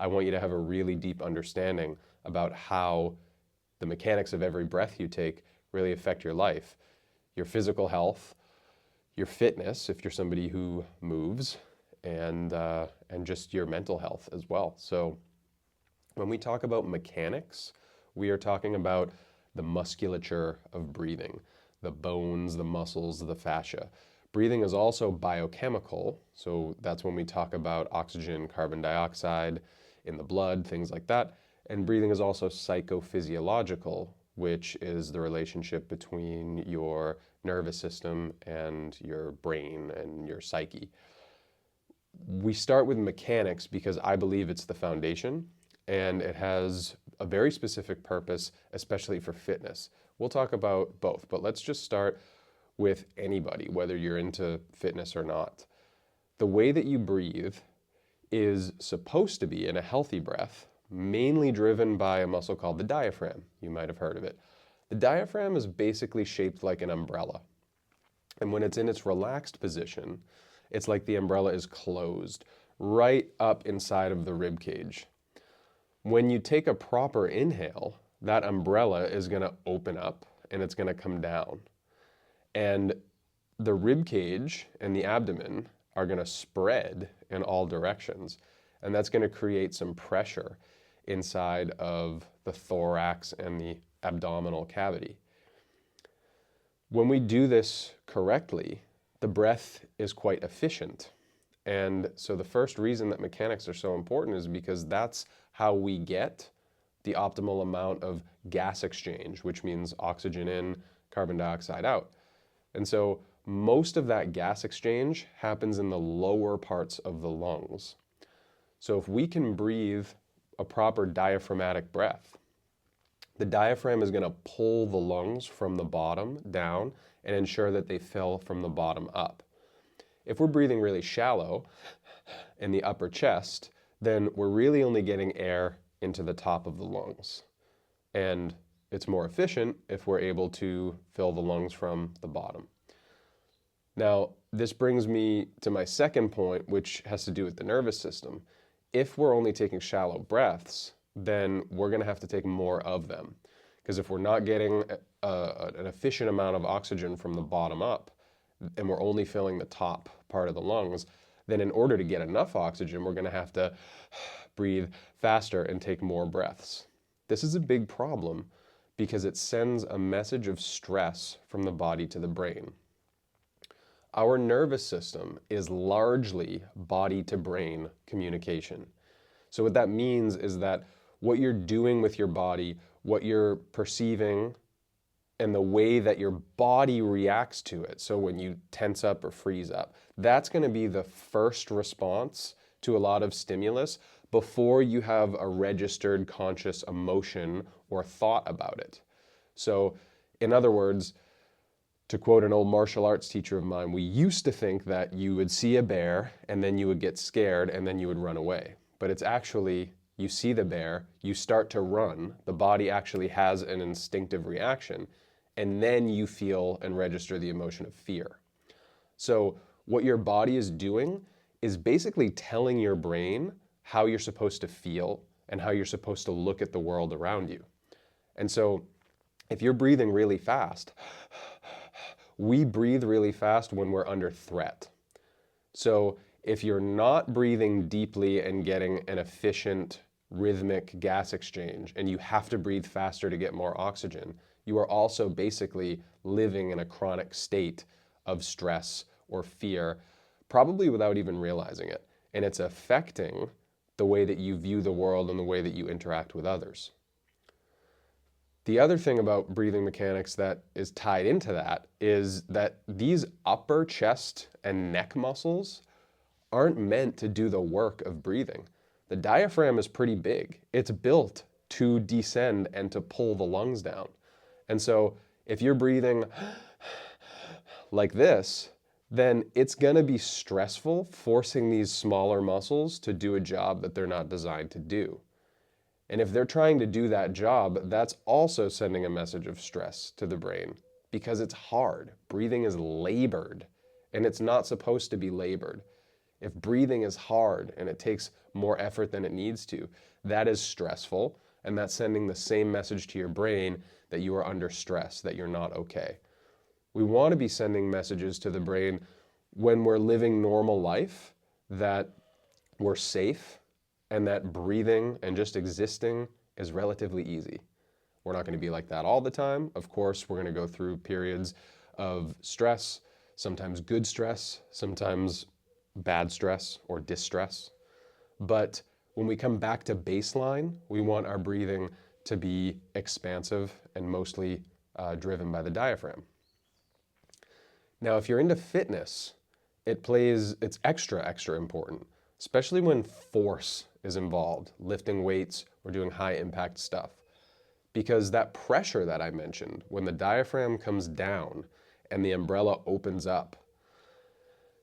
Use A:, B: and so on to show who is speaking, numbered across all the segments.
A: I want you to have a really deep understanding about how the mechanics of every breath you take really affect your life, your physical health, your fitness, if you're somebody who moves, and just your mental health as well. So when we talk about mechanics, we are talking about the musculature of breathing, the bones, the muscles, the fascia. Breathing is also biochemical, so that's when we talk about oxygen, carbon dioxide in the blood, things like that. And breathing is also psychophysiological, which is the relationship between your nervous system and your brain and your psyche. We start with mechanics because I believe it's the foundation, and it has a very specific purpose, especially for fitness. We'll talk about both, but let's just start with anybody, whether you're into fitness or not. The way that you breathe is supposed to be, in a healthy breath, mainly driven by a muscle called the diaphragm. You might have heard of it. The diaphragm is basically shaped like an umbrella. And when it's in its relaxed position, it's like the umbrella is closed right up inside of the rib cage. When you take a proper inhale, that umbrella is going to open up and it's going to come down. And the rib cage and the abdomen are going to spread in all directions. And that's going to create some pressure inside of the thorax and the abdominal cavity. When we do this correctly, the breath is quite efficient. And so the first reason that mechanics are so important is because that's how we get the optimal amount of gas exchange, which means oxygen in, carbon dioxide out. And so most of that gas exchange happens in the lower parts of the lungs. So if we can breathe a proper diaphragmatic breath, the diaphragm is going to pull the lungs from the bottom down and ensure that they fill from the bottom up. If we're breathing really shallow in the upper chest, then we're really only getting air into the top of the lungs. And it's more efficient if we're able to fill the lungs from the bottom. Now, this brings me to my second point, which has to do with the nervous system. If we're only taking shallow breaths, then we're going to have to take more of them. Because if we're not getting an efficient amount of oxygen from the bottom up, and we're only filling the top part of the lungs, then in order to get enough oxygen, we're going to have to breathe faster and take more breaths. This is a big problem because it sends a message of stress from the body to the brain. Our nervous system is largely body-to-brain communication. So what that means is that what you're doing with your body, what you're perceiving, and the way that your body reacts to it, so when you tense up or freeze up, that's going to be the first response to a lot of stimulus before you have a registered conscious emotion or thought about it. So, in other words, to quote an old martial arts teacher of mine, we used to think that you would see a bear and then you would get scared and then you would run away. But it's actually, you see the bear, you start to run, the body actually has an instinctive reaction, and then you feel and register the emotion of fear. So what your body is doing is basically telling your brain how you're supposed to feel and how you're supposed to look at the world around you. And so if you're breathing really fast, we breathe really fast when we're under threat. So if you're not breathing deeply and getting an efficient rhythmic gas exchange, and you have to breathe faster to get more oxygen, you are also basically living in a chronic state of stress or fear, probably without even realizing it. And it's affecting the way that you view the world and the way that you interact with others. The other thing about breathing mechanics that is tied into that is that these upper chest and neck muscles aren't meant to do the work of breathing. The diaphragm is pretty big. It's built to descend and to pull the lungs down. And so if you're breathing like this, then it's going to be stressful forcing these smaller muscles to do a job that they're not designed to do. And if they're trying to do that job, that's also sending a message of stress to the brain because it's hard. Breathing is labored, and it's not supposed to be labored. If breathing is hard and it takes more effort than it needs to, that is stressful, and that's sending the same message to your brain that you are under stress, that you're not okay. We want to be sending messages to the brain when we're living normal life that we're safe and that breathing and just existing is relatively easy. We're not going to be like that all the time. Of course, we're going to go through periods of stress, sometimes good stress, sometimes bad stress or distress. But when we come back to baseline, we want our breathing to be expansive and mostly driven by the diaphragm. Now, if you're into fitness, it's extra important, especially when force is involved, lifting weights or doing high impact stuff. Because that pressure that I mentioned, when the diaphragm comes down and the umbrella opens up,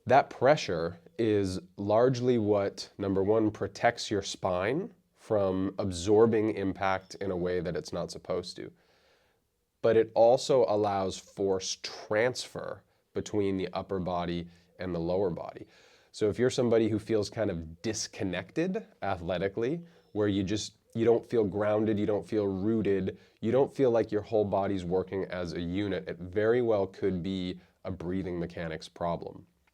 A: that pressure is largely what, number one, protects your spine from absorbing impact in a way that it's not supposed to. But it also allows force transfer between the upper body and the lower body. So if you're somebody who feels kind of disconnected athletically, where you don't feel grounded, you don't feel rooted, you don't feel like your whole body's working as a unit, it very well could be a breathing mechanics problem.